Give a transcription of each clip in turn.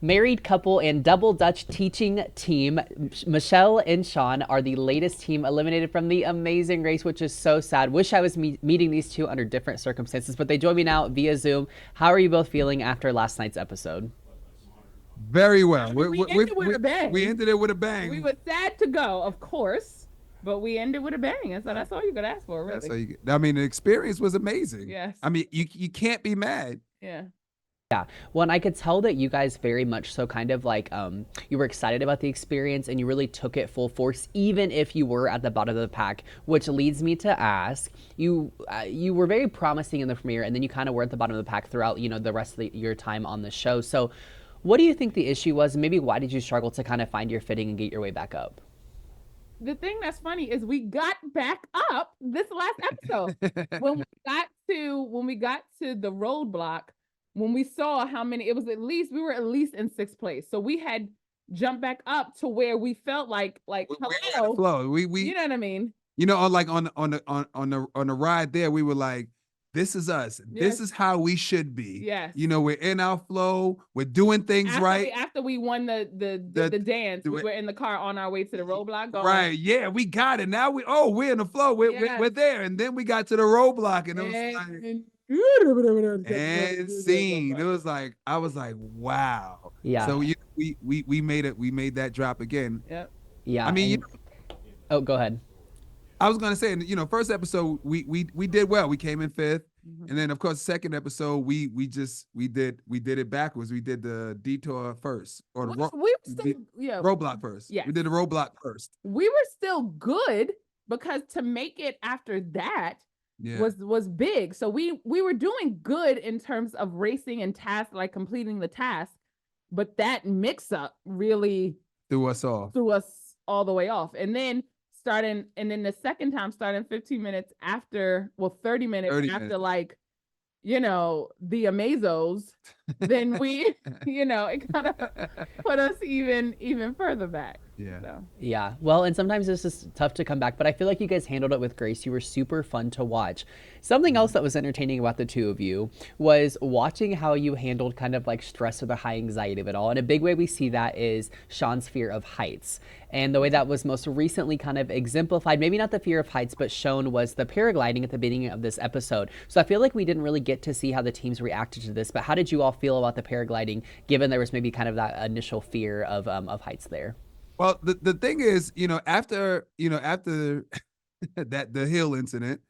Married couple and double Dutch teaching team, Michelle and Sean, are the latest team eliminated from the Amazing Race, which is so sad. Wish I was meeting these two under different circumstances, but they join me now via Zoom. How are you both feeling after last night's episode? Very well. We ended with a bang. We ended it with a bang. We were sad to go, of course, but we ended with a bang. And so that's all you could ask for, really. That's all you, I mean, the experience was amazing. Yes. I mean, you can't be mad. Yeah. Yeah. Well, and I could tell that you guys very much so kind of like you were excited about the experience and you really took it full force, even if you were at the bottom of the pack, which leads me to ask, you were very promising in the premiere and then you kind of were at the bottom of the pack throughout, the rest of your time on the show. So what do you think the issue was? And maybe why did you struggle to kind of find your footing and get your way back up? The thing that's funny is we got back up this last episode. when we got to the roadblock, when we saw how many, it was we were at least in sixth place. So we had jumped back up to where we felt like hello. Flow. We you know what I mean? On the ride there, we were like, this is us. Yes. This is how we should be. Yes. We're in our flow. We're doing things right. After we won the dance, we were in the car on our way to the roadblock. Going, right. Yeah, we got it. Now we're in the flow. We're there. And then we got to the roadblock and it was like, and scene. It was like, I was like, wow. Yeah. So we made it. We made that drop again. Yep. Yeah. I mean, oh, go ahead. I was gonna say, first episode we did well. We came in fifth, and then of course second episode we did it backwards. We did the detour first, or the roadblock first. Yes. We did the roadblock first. We were still good because to make it after that was big. So we were doing good in terms of racing and task, like completing the task, but that mix up really threw us all the way off. And then the second time starting 15 minutes after, 30 minutes after, like, the Amazos, then we, it kind of put us even further back. Yeah. So. Yeah. Well, and sometimes it's just tough to come back, but I feel like you guys handled it with grace. You were super fun to watch. Something else that was entertaining about the two of you was watching how you handled kind of like stress or the high anxiety of it all. And a big way we see that is Sean's fear of heights. And the way that was most recently kind of exemplified, maybe not the fear of heights, but shown was the paragliding at the beginning of this episode. So I feel like we didn't really get to see how the teams reacted to this, but how did you all feel about the paragliding, given there was maybe kind of that initial fear of heights there? Well, the thing is, after that the hill incident,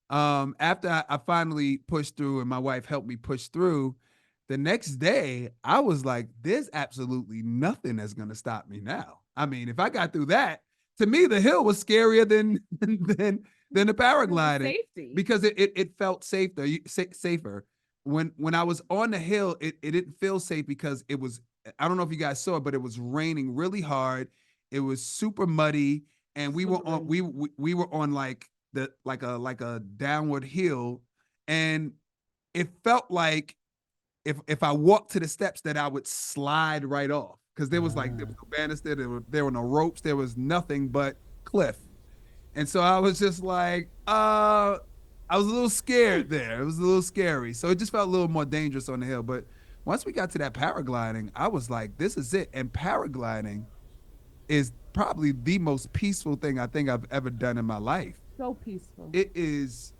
after I finally pushed through and my wife helped me push through, the next day I was like, there's absolutely nothing that's gonna stop me now. I mean, if I got through that, to me the hill was scarier than the paragliding. Safety. Because it felt safer. When I was on the hill, it didn't feel safe because it was, I don't know if you guys saw it, but it was raining really hard. It was super muddy, and we were on like a downward hill, and it felt like if I walked to the steps that I would slide right off, because there was no banister, there were no ropes, there was nothing but cliff, and so I was just like, I was a little scared there. It was a little scary, so it just felt a little more dangerous on the hill, but. Once we got to that paragliding, I was like, this is it. And paragliding is probably the most peaceful thing I think I've ever done in my life. So peaceful. It is.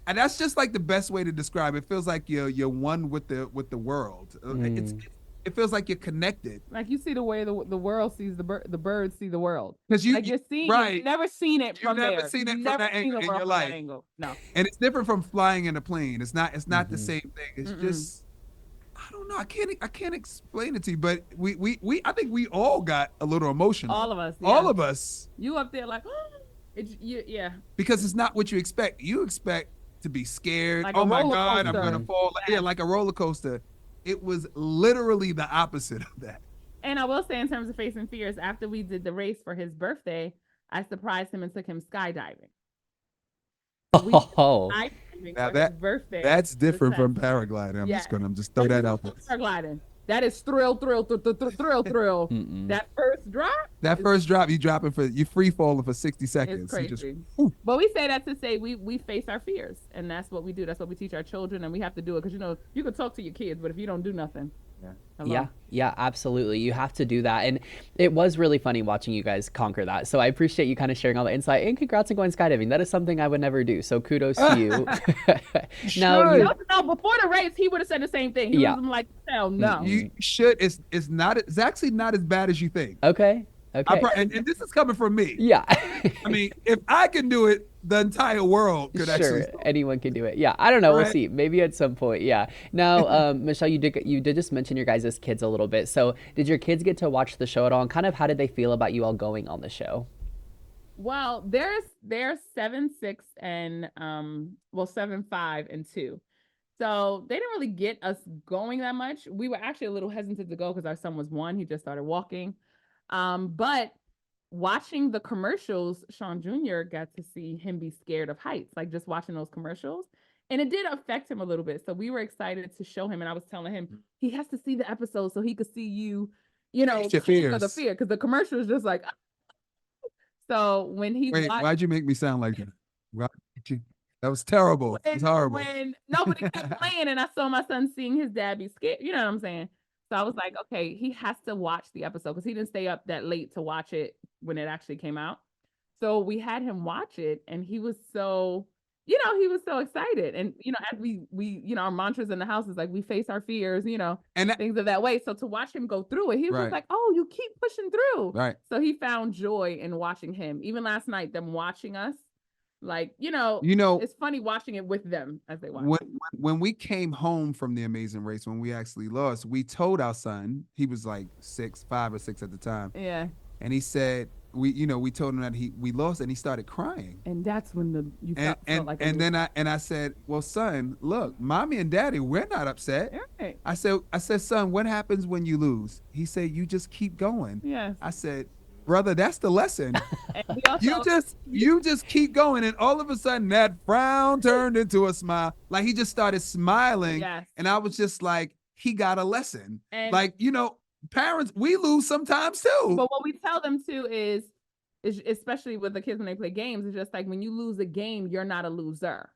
And that's just like the best way to describe it. It feels like you're one with the world. It feels like you're connected. Like you see the way the world sees the birds see the world. Because you're seeing right. You've never seen it from there. You've never seen it from that angle in your life. No. And it's different from flying in a plane. It's not the same thing. It's just. I don't know. I can't explain it to you, but I think we all got a little emotional. All of us. Yeah. All of us. You up there like, yeah. Because it's not what you expect. You expect to be scared. Like oh my God, I'm gonna fall. Yeah, like a roller coaster. It was literally the opposite of that. And I will say, in terms of facing fears, after we did the race for his birthday, I surprised him and took him skydiving. Now that's different from paragliding. I'm just throw that out there. Paragliding. That is thrill. That first drop, you free falling for 60 seconds. It's crazy. But we say that to say we face our fears, and that's what we do. That's what we teach our children, and we have to do it because you can talk to your kids, but if you don't do nothing, alone. Yeah, absolutely. You have to do that. And it was really funny watching you guys conquer that. So I appreciate you kind of sharing all the insight and congrats on going skydiving. That is something I would never do. So kudos to you. You Now should. you, No, before the race, he would have said the same thing. He yeah. was like, hell no. You should. It's not. It's actually not as bad as you think. Okay. Okay. And this is coming from me. Yeah. I mean, if I can do it, the entire world could actually. Sure, anyone can do it. Yeah, I don't know. We'll Right. see. Maybe at some point. Yeah. Now, Michelle, you did just mention your guys' kids a little bit. So, did your kids get to watch the show at all? And kind of how did they feel about you all going on the show? Well, there's 7, 6, and 7, 5, and 2. So they didn't really get us going that much. We were actually a little hesitant to go because our son was 1. He just started walking. But watching the commercials, Sean Jr. got to see him be scared of heights, like just watching those commercials. And it did affect him a little bit. So we were excited to show him. And I was telling him he has to see the episode so he could see you, Face your conquer the fears. fear. Because the commercial is just like, so when he Wait, watched, why'd you make me sound like that? Why'd that was terrible. It was horrible. when nobody kept playing and I saw my son seeing his dad be scared, you know what I'm saying? So I was like, okay, he has to watch the episode because he didn't stay up that late to watch it when it actually came out. So we had him watch it and he was so, he was so excited. And, as we our mantras in the house is like, we face our fears, And that, things of that way. So to watch him go through it, he was Right. just like, oh, you keep pushing through. right. So he found joy in watching him. Even last night, them watching us, like, You know, it's funny watching it with them as they watch. when we came home from the Amazing Race, when we actually lost, we told our son, he was like 5 or 6 at the time, Yeah. and he said we told him that we lost, and he started crying. And that's when you And felt like then I said, well, son, look, mommy and daddy, we're not upset. right. I said, son, what happens when you lose? He said, you just keep going. Yes. I said, brother, that's the lesson. And we also, You just keep going, and all of a sudden that frown turned into a smile. Like he just started smiling, Yes. and I was just like, he got a lesson. And- Like parents, we lose sometimes too. but what we tell them too is especially with the kids when they play games, it's just like when you lose a game, you're not a loser.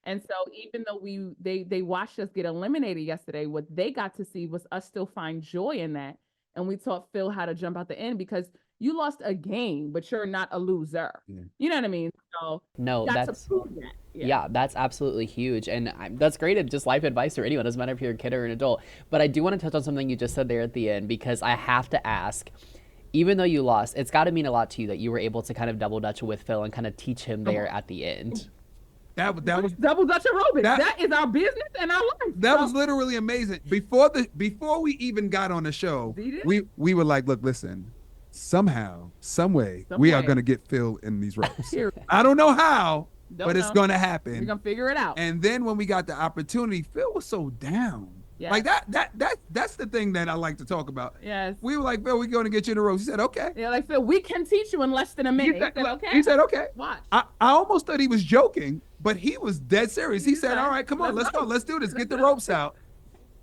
And so even though they watched us get eliminated yesterday, what they got to see was us still find joy in that. And we taught Phil how to jump out the end because you lost a game, but you're not a loser. Yeah. You know what I mean? So No, got that's to prove that. yeah, that's absolutely huge. And that's great. It's just life advice for anyone. Doesn't matter if you're a kid or an adult. But I do want to touch on something you just said there at the end because I have to ask, even though you lost, it's got to mean a lot to you that you were able to kind of double dutch with Phil and kind of teach him there at the end. That was double Dutch aerobics. That- That is our business and our life. that So- was literally amazing. Before we even got on the show, Did it? we were like, look, listen, somehow, some way, we are way. gonna get Phil in these ropes. Here. I don't know how, Don't but it's know. gonna We're happen. gonna figure it out. And then when we got the opportunity, Phil was so down. Yes. Like that's the thing that I like to talk about. Yes. We were like, Phil, we're going to get you in the ropes. He said, okay. Yeah, like Phil, we can teach you in less than a minute. He said, okay. He said, okay. Watch. I almost thought he was joking, but he was dead serious. He said, all right, come on, let's go. Let's do this. Get the ropes out.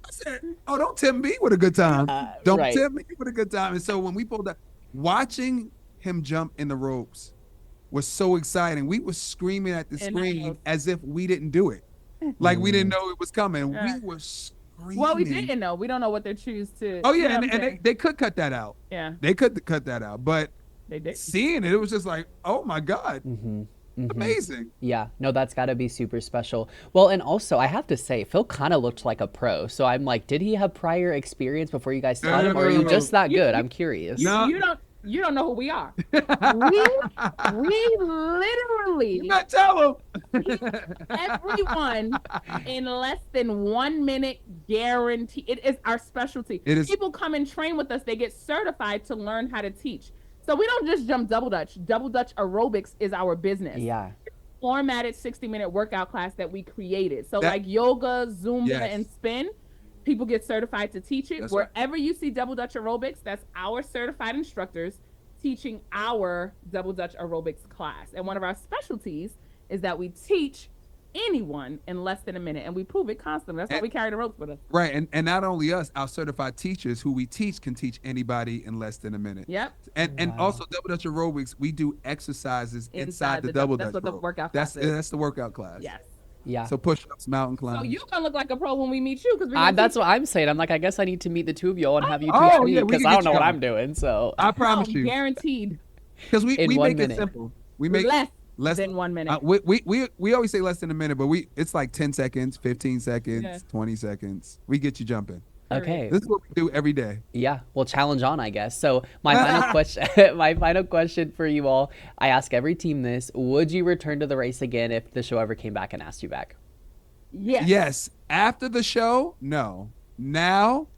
I said, oh, don't tempt me with a good time. Don't right. tempt me with a good time. And so when we pulled up, watching him jump in the ropes was so exciting. We were screaming at the In the screen house. as if we didn't do it. Like we didn't know it was coming. Yeah. We were screaming. Well, we didn't know. We don't know what they choose to. Oh you yeah, know what I'm and saying? they could cut that out. Yeah, They could cut that out, but they did. seeing it, it was just like, oh my God, Mm-hmm. amazing. Yeah, no, that's got to be super special. Well, and also, I have to say, Phil kind of looked like a pro. So I'm like, did he have prior experience before you guys taught him, or are you just that good? I'm curious. No. You don't know who we are. we literally You better tell him. everyone in less than 1 minute guarantee. It is our specialty. It is- People come and train with us. They get certified to learn how to teach. So we don't just jump double dutch. Double dutch aerobics is our business. Yeah. Formatted 60-minute workout class that we created. So That- like yoga, Zumba, Yes. and spin, people get certified to teach it. That's right. Wherever you see double dutch aerobics, that's our certified instructors teaching our double dutch aerobics class. And one of our specialties is that we teach anyone in less than a minute, and we prove it constantly. That's why And- we carry the ropes with us. Right, and not only us, our certified teachers who we teach can teach anybody in less than a minute. Yep. And also double dutch aerobics, we do exercises inside the the double that's dutch. what the rope. workout That's class is. that's the workout class. Yes. Yeah. So push-ups, mountain So climbing. you're gonna look like a pro when we meet you because That's what I'm saying. I'm like, I guess I need to meet the two of y'all and have you teach Oh, me yeah, we because can I don't get know you what going. I'm doing. So I promise you. guaranteed. Because we In 1 make it minute. simple. We make Less than 1 minute. we always say less than a minute, but it's like 10 seconds, 15 seconds, Yeah. 20 seconds. We get you jumping. okay. This is what we do every day. Yeah, well, challenge on, I guess. So my final question, my final question for you all, I ask every team this: would you return to the race again if the show ever came back and asked you back? Yes. Yes. After the show, no. Now,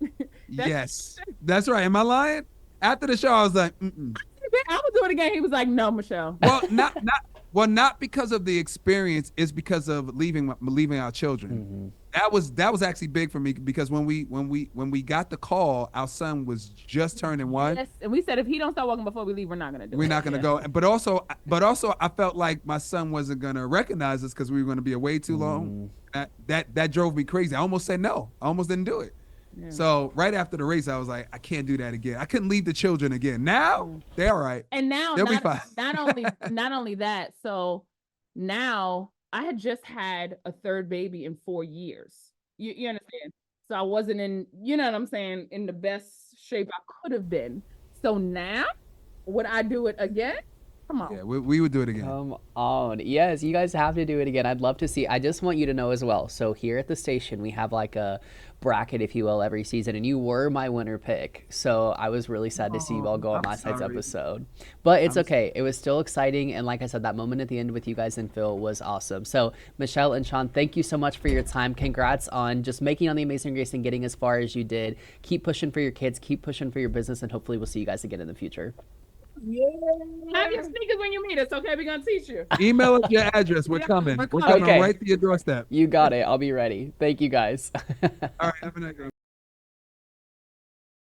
yes. That's right. Am I lying? After the show, I was like, mm-mm. I would do it again. He was like, "No, Michelle." Well, not because of the experience. It's because of leaving our children. That was actually big for me because when we got the call, our son was just turning 1. Yes, and we said if he don't start walking before we leave, we're not gonna do it. We're not gonna go. But also, I felt like my son wasn't gonna recognize us because we were gonna be away too long. That drove me crazy. I almost said no. I almost didn't do it. Yeah. So right after the race, I was like, I can't do that again. I couldn't leave the children again. Now they're all right. And now they'll be fine. not only that. So now I had just had a third baby in 4 years. You understand? So I wasn't in, you know what I'm saying, in the best shape I could have been. So now, would I do it again? Come on. Yeah, we would do it again. Come on. Yes, you guys have to do it again. I'd love to see. I just want you to know as well. So here at the station, we have like a bracket, if you will, every season, and you were my winner pick. So I was really sad to see you all go on last night's episode. But it's okay. It was still exciting. And like I said, that moment at the end with you guys and Phil was awesome. So Michelle and Sean, thank you so much for your time. Congrats on just making on the Amazing Race and getting as far as you did. Keep pushing for your kids. Keep pushing for your business. And hopefully we'll see you guys again in the future. Yeah. Have your sneakers when you meet us, okay? We're gonna teach you. Email us your address. We're coming. We're coming right to your doorstep. You got it. I'll be ready. Thank you guys. All right. Have a nice day.